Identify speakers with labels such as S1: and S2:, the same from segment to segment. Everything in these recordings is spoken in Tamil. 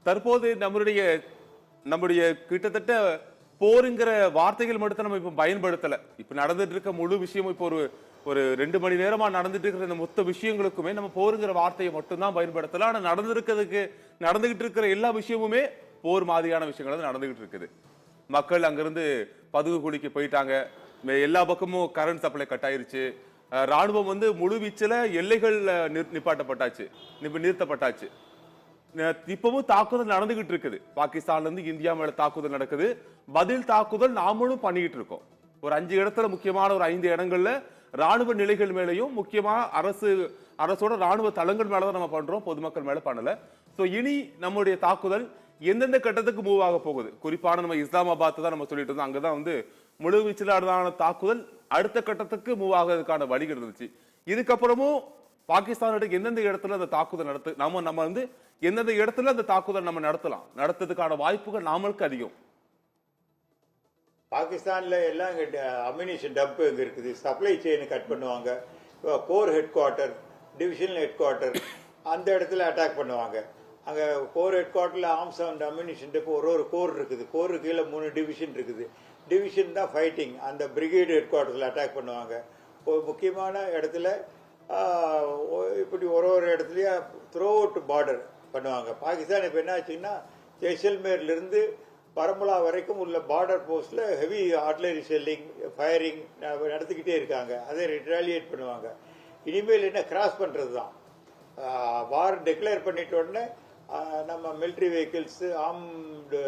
S1: தற்போது நம்முடைய கிட்டத்தட்ட போருங்கிற வார்த்தைகள் மட்டும் நம்ம இப்ப பயன்படுத்தல. இப்ப நடந்துட்டு இருக்க முழு விஷயமும் இப்போ ஒரு ஒரு 2 மணி நேரமா நடந்துட்டு இருக்கிற இந்த மொத்த விஷயங்களுக்குமே நம்ம போருங்கிற வார்த்தையை மட்டும் தான் பயன்படுத்தலாம். ஆனா நடந்துகிட்டு இருக்கிற எல்லா விஷயமுமே போர் மாதிரியான விஷயங்கள் தான் நடந்துகிட்டு இருக்குது. மக்கள் அங்கிருந்து பதுங்கு குழிக்கு போயிட்டாங்க. எல்லா பக்கமும் கரண்ட் சப்ளை கட் ஆயிருச்சு. ராணுவம் வந்து முழு வீச்சுல எல்லைகள் நிறுத்தப்பட்டாச்சு. இப்பவும் தாக்குதல் நடந்துகிட்டு இருக்குது. பாகிஸ்தான்ல இருந்து இந்தியா மேல தாக்குதல் நடக்குது. பதில் தாக்குதல் நாமளும் பண்ணிட்டு இருக்கோம். ஒரு 5 இடத்துல முக்கியமான ஒரு 5 இடங்கள்ல ராணுவ நிலைகள் மேலையும் முக்கியமா அரசோட ராணுவ தளங்கள் மேலதான் நம்ம பண்றோம், பொதுமக்கள் மேல பண்ணல. சோ இனி நம்முடைய தாக்குதல் எந்தெந்த கட்டத்துக்கு மூவ் ஆக போகுது, குறிப்பான நம்ம இஸ்லாமாபாத் தான் நம்ம சொல்லிட்டு இருந்தோம். அங்கதான் வந்து முழு வீச்சிலான தாக்குதல் அடுத்த கட்டத்துக்கு மூவ் ஆகிறதுக்கான வழிகள் இருந்துச்சு. இதுக்கப்புறமும் பாகிஸ்தானுக்கு எந்தெந்த இடத்துல அந்த தாக்குதல் நம்ம வந்து எந்தெந்த இடத்துல அந்த தாக்குதல் நம்ம நடத்துறதுக்கான வாய்ப்புகள் நாமளுக்கு அதிகம்.
S2: பாகிஸ்தான்ல எல்லாம் அம்யூனிஷன் டப் இங்க இருக்குது, சப்ளை செயின் கட் பண்ணுவாங்க, corps headquarter, divisional headquarter அந்த இடத்துல அட்டாக் பண்ணுவாங்க. அங்க கோர் ஹெட் குவார்ட்டர்ல ஆர்ம்ஸ் அண்ட் அம்யூனிஷன் டப் ஒரு கோர் இருக்குது, கோரு கீழே 3 டிவிஷன் இருக்குது. டிவிஷன் தான் ஃபைட்டிங், அந்த பிரிகேட் ஹெட் குவார்ட்டர்ல அட்டாக் பண்ணுவாங்க. ஒரு முக்கியமான இடத்துல இப்படி ஒரு இடத்துலயும் த்ரோ அவுட் பார்டர் பண்ணுவாங்க. பாகிஸ்தான் இப்போ என்ன ஆச்சுன்னா ஜெய்சல்மேர்லேருந்து பரமுலா வரைக்கும் உள்ள பார்டர் போஸ்ட்ல ஹெவி ஆர்ட்லரி ஷெல்லிங் ஃபயரிங் நடத்திக்கிட்டே இருக்காங்க. அதை ரிட்டாலியேட் பண்ணுவாங்க. இனிமேல் என்ன கிராஸ் பண்ணுறது தான். வார் டிக்ளேர் பண்ணிட்ட உடனே நம்ம military vehicles, armed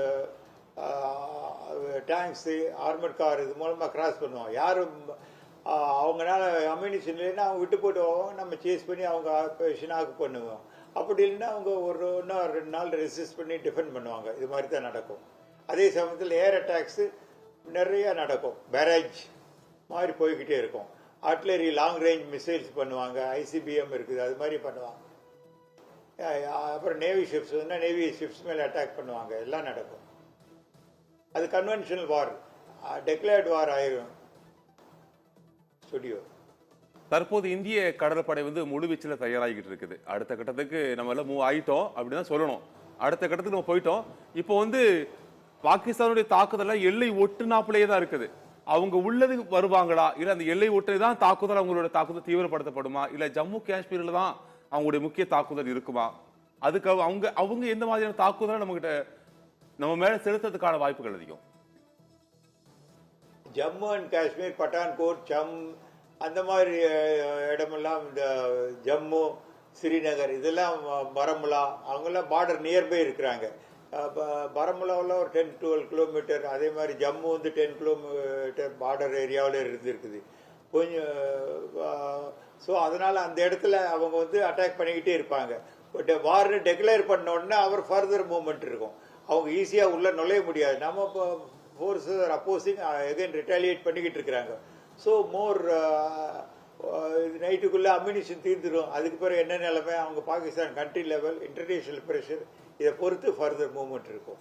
S2: tanks, armoured car இது மூலமாக கிராஸ் பண்ணுவோம். யாரும் அவங்களால அம்யூனிஷன் இல்லைன்னா அவங்க விட்டு போட்டு போவாங்க, நம்ம சேஸ் பண்ணி அவங்க ஆக்கு பண்ணுவோம். அப்படி இல்லைன்னா அவங்க ஒரு 2 நாள் ரெசிஸ்ட் பண்ணி டிஃபெண்ட் பண்ணுவாங்க. இது மாதிரி தான் நடக்கும். அதே சமயத்தில் ஏர் அட்டாக்ஸு நிறைய நடக்கும், பேரேஜ் மாதிரி போய்கிட்டே இருக்கும். ஆர்ட்லரி லாங் ரேஞ்ச் மிசைல்ஸ் பண்ணுவாங்க, ஐசிபிஎம் இருக்குது, அது மாதிரி பண்ணுவாங்க. அப்புறம் நேவி ஷிப்ஸ் வந்து நேவி ஷிப்ஸ் மேலே அட்டாக் பண்ணுவாங்க. எல்லாம் நடக்கும். அது கன்வென்ஷனல் வார், டெக்ளேர்டு வார் ஆயிரும். ஸ்டுடியோ
S1: தற்போது இந்திய கடற்படை வந்து முழுவீச்சில் தயாராகிட்டு இருக்குது. அடுத்த கட்டத்துக்கு நம்ம எல்லாம் மூவ் ஆயிட்டோம் அப்படிதான் சொல்லணும். அடுத்த கட்டத்துக்கு நம்ம போயிட்டோம். இப்போ வந்து பாகிஸ்தானுடைய தாக்குதல் எல்லை ஒட்டுநாப்பிலேயே தான் இருக்குது. அவங்க உள்ளது வருவாங்களா, இல்ல அந்த எல்லை ஒட்டை தான் தாக்குதல், அவங்களோட தாக்குதல் தீவிரப்படுத்தப்படுமா, இல்ல ஜம்மு காஷ்மீர்ல தான் அவங்களுடைய முக்கிய தாக்குதல் இருக்குமா, அதுக்கு அவங்க எந்த மாதிரியான தாக்குதல் நம்ம மேல செலுத்துறதுக்கான வாய்ப்புகள் அதிகம்?
S2: ஜம்மு அண்ட் காஷ்மீர், பட்டான்கோட், அந்த மாதிரி இடமெல்லாம், இந்த ஜம்மு, ஸ்ரீநகர், இதெல்லாம் பரமுலா, அவங்கெல்லாம் பார்டர் நியர்பை இருக்கிறாங்க. பரமுலாவில் ஒரு 10-12 கிலோமீட்டர், அதே மாதிரி ஜம்மு வந்து 10 கிலோமீட்டர் பார்டர் ஏரியாவில் இருக்குது கொஞ்சம். ஸோ அதனால் அந்த இடத்துல அவங்க வந்து அட்டாக் பண்ணிக்கிட்டே இருப்பாங்க. பட் வார்னு டெக்ளேர் பண்ண உடனே அவர் ஃபர்தர் மூவ்மெண்ட் இருக்கும். அவங்க ஈஸியாக உள்ளே நுழைய முடியாது. நம்ம இப்போ ஃபோர்ஸ் அப்போசிங் எகைன் ரிட்டாலியேட் பண்ணிக்கிட்டு இருக்கிறாங்க. ஸோ மோர் நைட்டுக்குள்ளே அம்யூனிஷன் தீர்ந்துடும். அதுக்கு பிறகு என்ன நிலைமை, அவங்க Pakistan country level international pressure இதை பொறுத்து ஃபர்தர் மூவ்மெண்ட் இருக்கும்.